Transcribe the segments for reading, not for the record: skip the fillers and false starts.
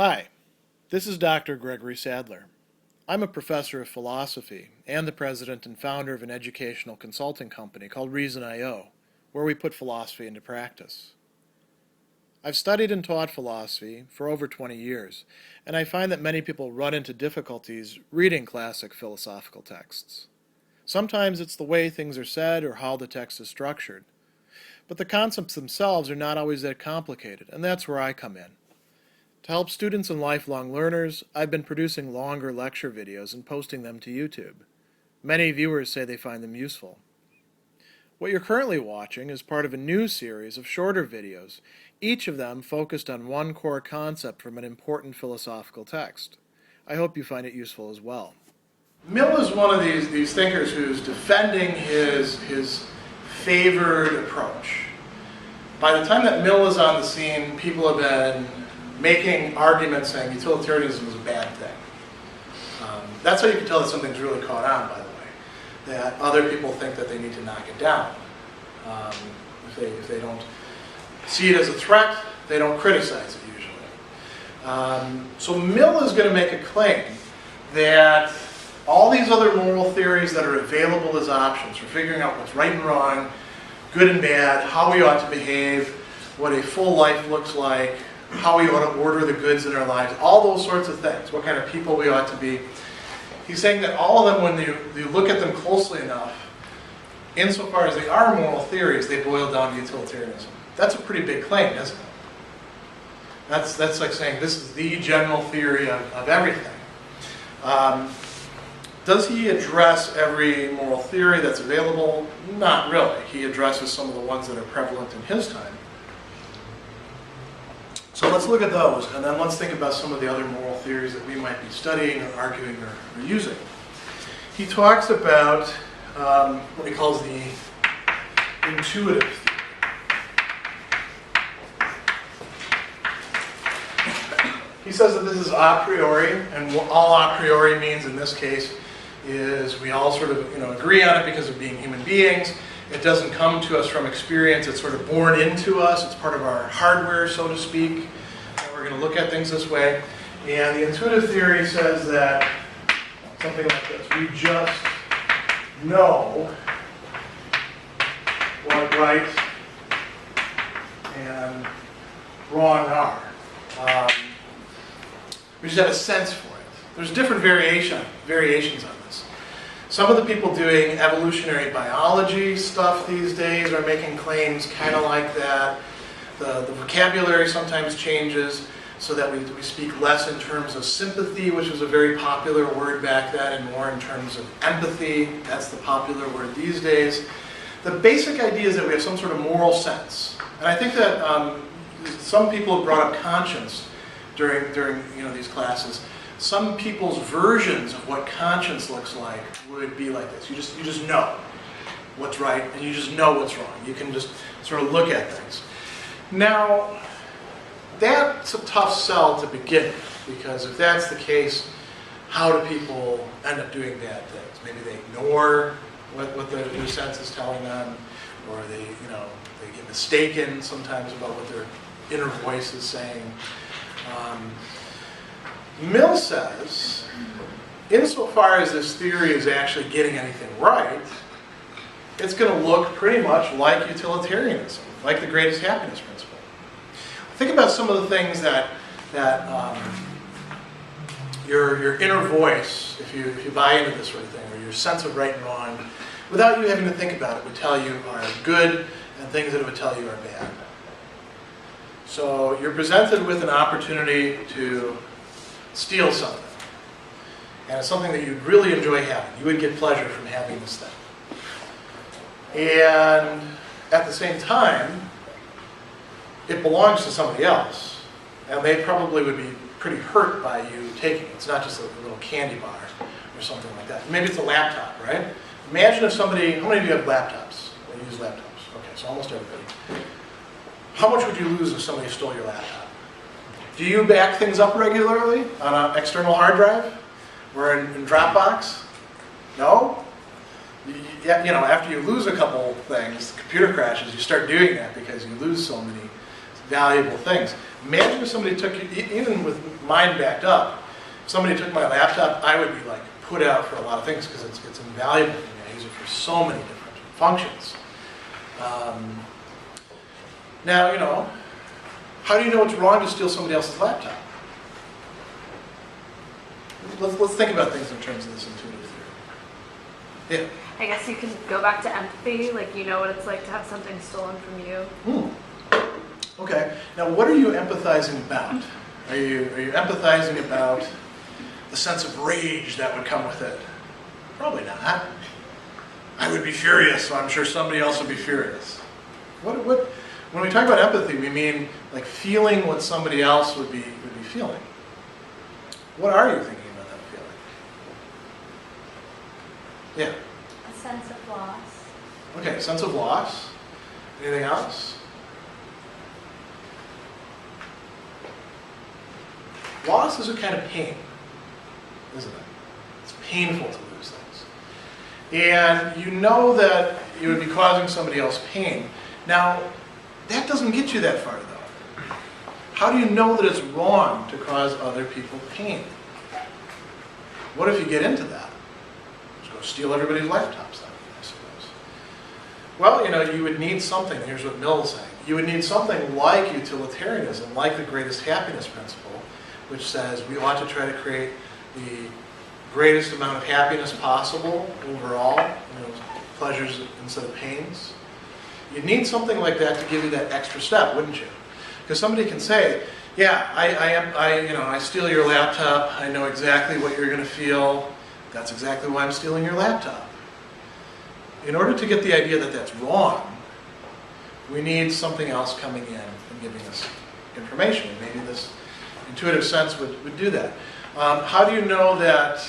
Hi, this is Dr. Gregory Sadler. I'm a professor of philosophy and the president and founder of an educational consulting company called Reason.io, where we put philosophy into practice. I've studied and taught philosophy for over 20 years, and I find that many people run into difficulties reading classic philosophical texts. Sometimes it's the way things are said or how the text is structured. But the concepts themselves are not always that complicated, and that's where I come in. To help students and lifelong learners, I've been producing longer lecture videos and posting them to YouTube. Many viewers say they find them useful. What you're currently watching is part of a new series of shorter videos, each of them focused on one core concept from an important philosophical text. I hope you find it useful as well. Mill is one of these thinkers who's defending his favored approach. By the time that Mill is on the scene, people have been making arguments saying utilitarianism is a bad thing. That's how you can tell that something's really caught on, by the way. That other people think that they need to knock it down. If they don't see it as a threat, they don't criticize it usually. So Mill is going to make a claim that all these other moral theories that are available as options for figuring out what's right and wrong, good and bad, how we ought to behave, what a full life looks like, how we ought to order the goods in our lives, all those sorts of things, what kind of people we ought to be. He's saying that all of them, when you look at them closely enough, insofar as they are moral theories, they boil down to utilitarianism. That's a pretty big claim, isn't it? That's like saying this is the general theory of everything. Does he address every moral theory that's available? Not really. He addresses some of the ones that are prevalent in his time. So let's look at those, and then let's think about some of the other moral theories that we might be studying or arguing or using. He talks about what he calls the intuitive theory. He says that this is a priori, and all a priori means in this case is we all sort of agree on it because of being human beings. It doesn't come to us from experience. It's sort of born into us. It's part of our hardware, so to speak. And we're going to look at things this way. And the intuitive theory says that something like this. We just know what right and wrong are. We just have a sense for it. There's different variations on this. Some of the people doing evolutionary biology stuff these days are making claims kind of like that. The vocabulary sometimes changes so that we speak less in terms of sympathy, which was a very popular word back then, and more in terms of empathy. That's the popular word these days. The basic idea is that we have some sort of moral sense. And I think that some people have brought up conscience during these classes. Some people's versions of what conscience looks like would be like this. You just know what's right and you just know what's wrong. You can just sort of look at things. Now, that's a tough sell to begin with, because if that's the case, how do people end up doing bad things? Maybe they ignore what their sense is telling them, or they get mistaken sometimes about what their inner voice is saying. Mill says, insofar as this theory is actually getting anything right, it's going to look pretty much like utilitarianism, like the greatest happiness principle. Think about some of the things that your inner voice, if you buy into this sort of thing, or your sense of right and wrong, without you having to think about it, would tell you are good, and things that it would tell you are bad. So you're presented with an opportunity to steal something. And it's something that you'd really enjoy having. You would get pleasure from having this thing. And at the same time, it belongs to somebody else. And they probably would be pretty hurt by you taking it. It's not just a little candy bar or something like that. Maybe it's a laptop, right? Imagine if somebody, how many of you have laptops? Or use laptops? Okay, so almost everybody. How much would you lose if somebody stole your laptop? Do you back things up regularly on an external hard drive or in Dropbox? No? After you lose a couple things, the computer crashes, you start doing that because you lose so many valuable things. Imagine if somebody took, even with mine backed up, if somebody took my laptop, I would be like put out for a lot of things because it's invaluable to me. I use it for so many different functions. Now, you know, how do you know it's wrong to steal somebody else's laptop? Let's think about things in terms of this intuitive theory. Yeah. I guess you can go back to empathy, like you know what it's like to have something stolen from you. Okay. Now, what are you empathizing about? Are you empathizing about the sense of rage that would come with it? Probably not. I would be furious, so I'm sure somebody else would be furious. When we talk about empathy, we mean like feeling what somebody else would be feeling. What are you thinking about that feeling? Yeah. A sense of loss. Okay, sense of loss. Anything else? Loss is a kind of pain, isn't it? It's painful to lose things. And you know that you would be causing somebody else pain. Now, that doesn't get you that far, though. How do you know that it's wrong to cause other people pain? What if you get into that? Just go steal everybody's laptops then, I suppose. Well, you know, you would need something. Here's what Mill is saying. You would need something like utilitarianism, like the greatest happiness principle, which says we ought to try to create the greatest amount of happiness possible overall, you know, pleasures instead of pains. You'd need something like that to give you that extra step, wouldn't you? Because somebody can say, yeah, I steal your laptop. I know exactly what you're going to feel. That's exactly why I'm stealing your laptop. In order to get the idea that that's wrong, we need something else coming in and giving us information. Maybe this intuitive sense would do that. How do you know that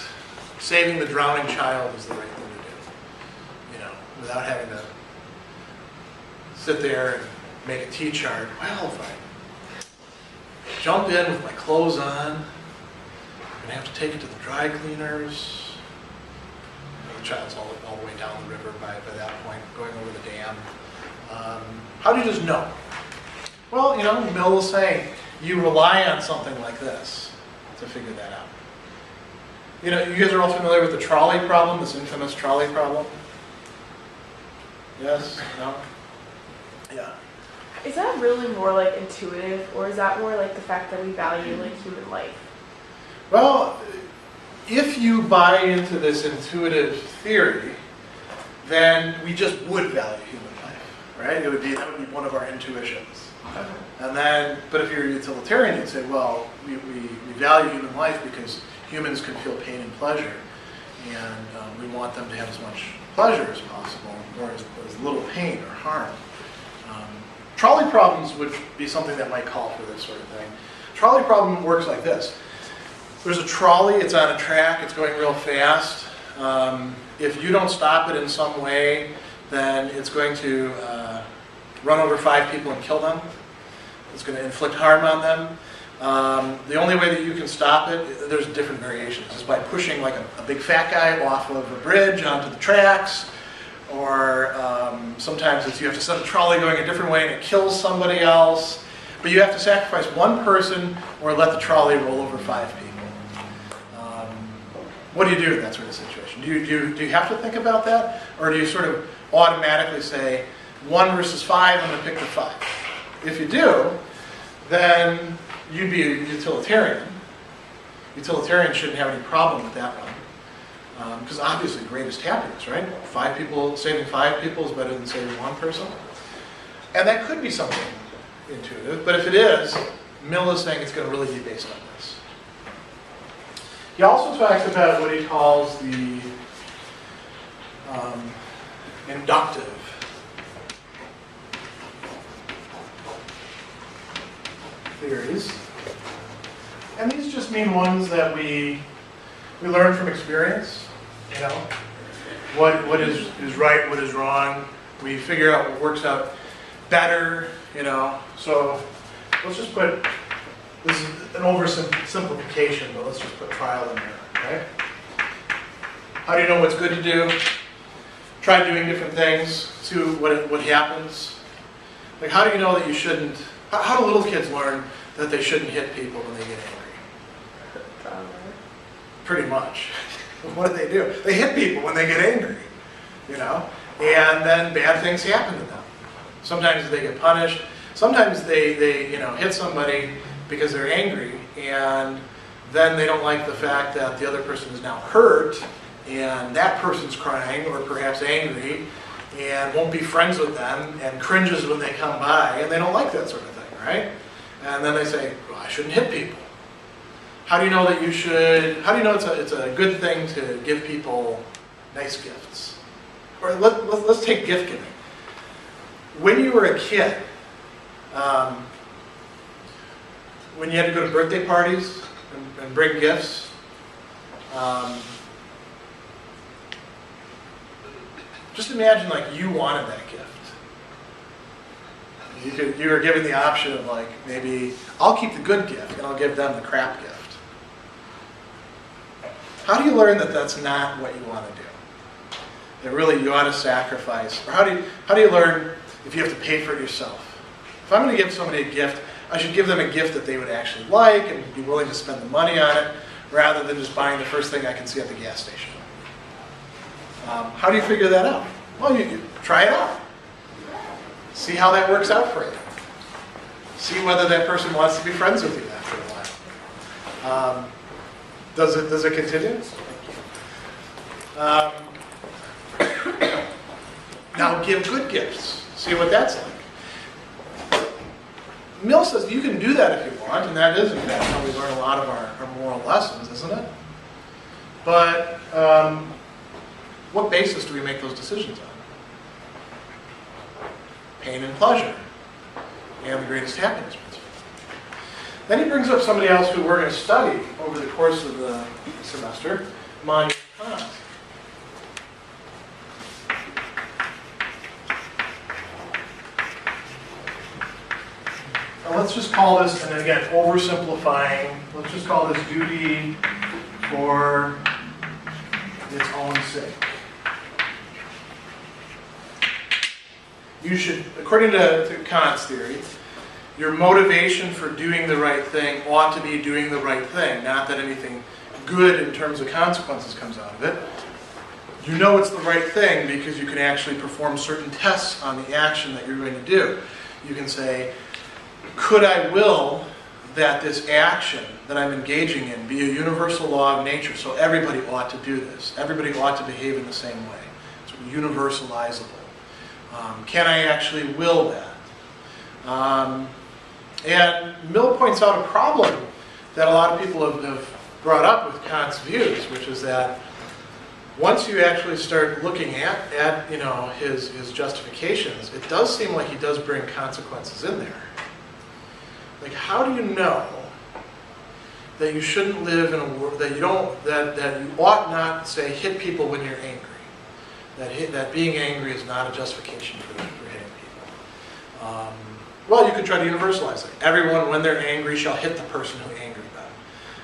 saving the drowning child is the right thing to do? You know, without having to sit there and make a T-chart. Well, if I jump in with my clothes on, I'm going to have to take it to the dry cleaners. You know, the child's all the way down the river by that point, going over the dam. How do you just know? Well, you know, Mill is saying you rely on something like this to figure that out. You know, you guys are all familiar with the trolley problem, this infamous trolley problem? Yes? No? Yeah. Is that really more like intuitive, or is that more like the fact that we value like human life? Well, if you buy into this intuitive theory, then we just would value human life, right? That would be one of our intuitions. And then, but if you're a utilitarian, you'd say, well, we value human life because humans can feel pain and pleasure, and we want them to have as much pleasure as possible, or as little pain or harm. Trolley problems would be something that might call for this sort of thing. Trolley problem works like this. There's a trolley, it's on a track, it's going real fast. If you don't stop it in some way, then it's going to run over 5 people and kill them. It's going to inflict harm on them. The only way that you can stop it, there's different variations, is by pushing like a big fat guy off of a bridge onto the tracks, or sometimes it's you have to send a trolley going a different way and it kills somebody else. But you have to sacrifice one person or let the trolley roll over 5 people. What do you do in that sort of situation? Do you have to think about that? Or do you sort of automatically say, 1 versus 5, I'm going to pick the 5? If you do, then you'd be a utilitarian. Utilitarians shouldn't have any problem with that one. Because obviously greatest happiness, right? 5 people, saving 5 people is better than saving 1 person. And that could be something intuitive, but if it is, Mill is saying it's going to really be based on this. He also talks about what he calls the inductive theories. And these just mean ones that we learn from experience, you know, what is right, what is wrong. We figure out what works out better, you know. So let's just put, this is an oversimplification, but let's just put trial and error, okay? How do you know what's good to do? Try doing different things, see what happens. Like, how do you know that you shouldn't How do little kids learn that they shouldn't hit people when they get angry? Pretty much. What do? They hit people when they get angry, you know? And then bad things happen to them. Sometimes they get punished. Sometimes they hit somebody because they're angry, and then they don't like the fact that the other person is now hurt, and that person's crying or perhaps angry, and won't be friends with them, and cringes when they come by, and they don't like that sort of thing, right? And then they say, well, I shouldn't hit people. How do you know that you should, how do you know it's a good thing to give people nice gifts? Or let's take gift giving. When you were a kid, when you had to go to birthday parties and bring gifts, just imagine like you wanted that gift. You were given the option of like, maybe I'll keep the good gift and I'll give them the crap gift. How do you learn that that's not what you want to do? That really you ought to sacrifice? Or how do you learn if you have to pay for it yourself? If I'm going to give somebody a gift, I should give them a gift that they would actually like and be willing to spend the money on it, rather than just buying the first thing I can see at the gas station. How do you figure that out? Well, you try it out. See how that works out for you. See whether that person wants to be friends with you after a while. Does it continue? Now give good gifts. See what that's like. Mill says you can do that if you want, and that is in fact how we learn a lot of our moral lessons, isn't it? But what basis do we make those decisions on? Pain and pleasure, and the greatest happiness principle. Then he brings up somebody else who we're going to study over the course of the semester, Immanuel Kant. Now let's just call this, and again, oversimplifying, let's just call this duty for its own sake. You should, according to Kant's theory, your motivation for doing the right thing ought to be doing the right thing, not that anything good in terms of consequences comes out of it. You know it's the right thing because you can actually perform certain tests on the action that you're going to do. You can say, could I will that this action that I'm engaging in be a universal law of nature, so everybody ought to do this. Everybody ought to behave in the same way. It's universalizable. Can I actually will that? And Mill points out a problem that a lot of people have brought up with Kant's views, which is that once you actually start looking at his justifications, it does seem like he does bring consequences in there. Like, how do you know that you shouldn't live in a world that you ought not, say, hit people when you're angry? That being angry is not a justification for hitting people. Well, you could try to universalize it. Everyone, when they're angry, shall hit the person who angered them.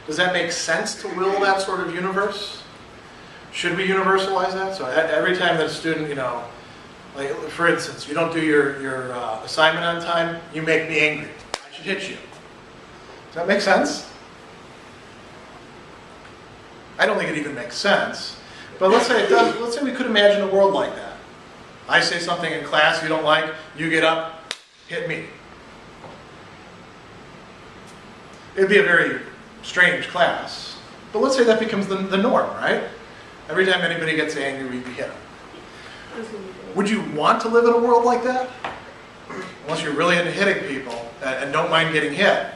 Does that make sense to will that sort of universe? Should we universalize that? So every time that a student, like for instance, you don't do your assignment on time, you make me angry. I should hit you. Does that make sense? I don't think it even makes sense. But let's say it does. Let's say we could imagine a world like that. I say something in class you don't like, you get up, hit me. It'd be a very strange class. But let's say that becomes the norm, right? Every time anybody gets angry, we hit them. Would you want to live in a world like that? Unless you're really into hitting people and don't mind getting hit.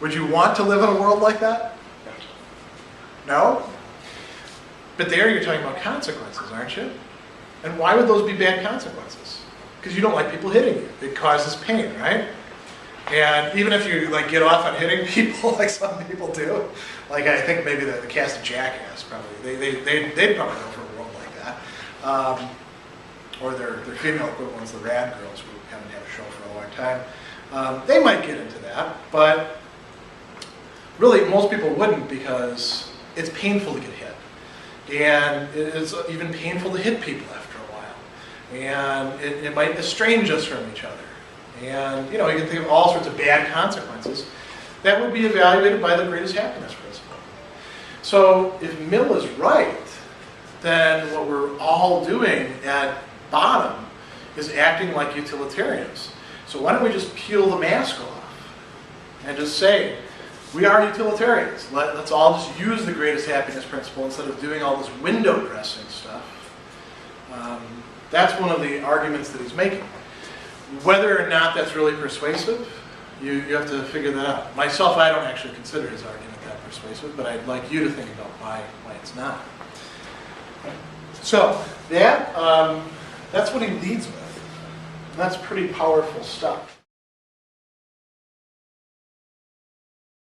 Would you want to live in a world like that? No? But there you're talking about consequences, aren't you? And why would those be bad consequences? Because you don't like people hitting you. It causes pain, right? And even if you get off on hitting people like some people do, like I think maybe the cast of Jackass probably, they'd probably go for a world like that. Or their female equivalents, the Rad Girls, who haven't had a show for a long time. They might get into that, but really most people wouldn't, because it's painful to get hit. And it's even painful to hit people after a while. And it might estrange us from each other. And, you can think of all sorts of bad consequences that would be evaluated by the greatest happiness principle. So if Mill is right, then what we're all doing at bottom is acting like utilitarians. So why don't we just peel the mask off and just say, we are utilitarians. Let's all just use the greatest happiness principle instead of doing all this window dressing stuff. That's one of the arguments that he's making. Whether or not that's really persuasive, you have to figure that out. Myself, I don't actually consider his argument that persuasive, but I'd like you to think about why it's not. So that's what he leads with. And that's pretty powerful stuff.